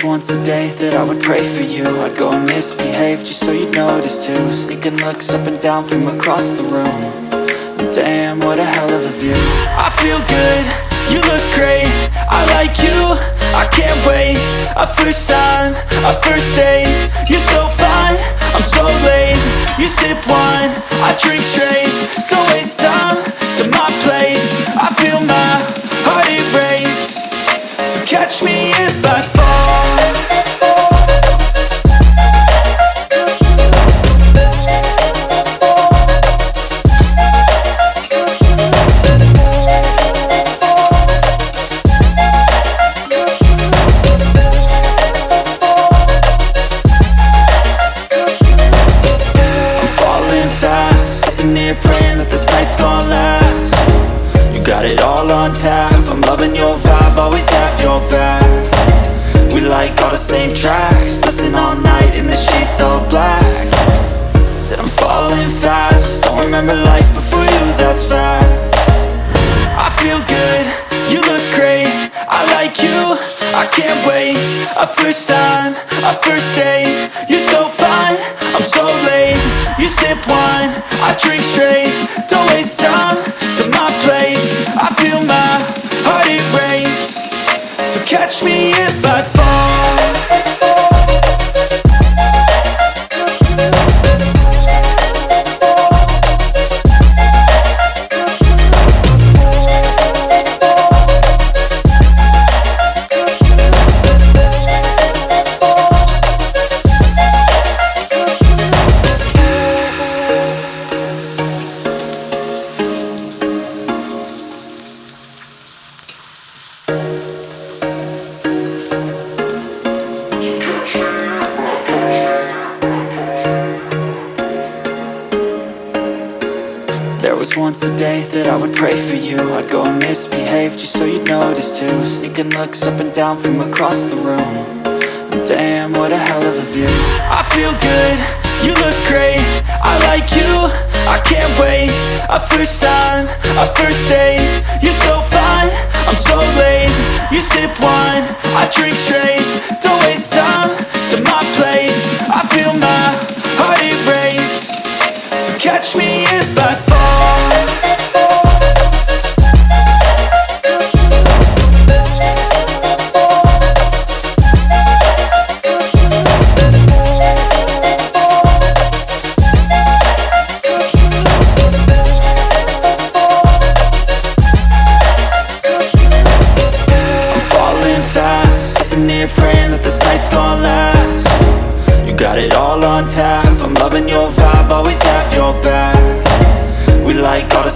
once a day that I would pray for you. I'd go and misbehave just so you'd notice too. Sneaking looks up and down from across the room. And damn, what a hell of a view. I feel good, you look great, I like you, I can't wait. A first time, a first date, you're so fine, I'm so late. You sip wine, I drink straight. Don't waste time to my place. I feel my heart erase. So catch me if I fall. Praying that this night's gonna last. You got it all on tap, I'm loving your vibe, always have your back. We like all the same tracks, listen all night in the sheets all black. Said I'm falling fast, don't remember life before you, that's fact. I feel good, you look great, I like you, I can't wait. A first time, a first date, you're so fine, I'm so late. You sip wine, I drink straight. Don't waste time to my place. I feel my heart erase. So catch me if I fall. There was once a day that I would pray for you. I'd go and misbehave just so you'd notice too. Sneaking looks up and down from across the room. And damn, what a hell of a view. I feel good, you look great, I like you, I can't wait. A first time, a first date, you're so fine, I'm so late. You sip wine, I drink straight. Don't waste time to my place. I feel my heart erase. So catch me if I fall. Praying that this night's gonna last. You got it all on tap, I'm loving your vibe, always have your back. We like all the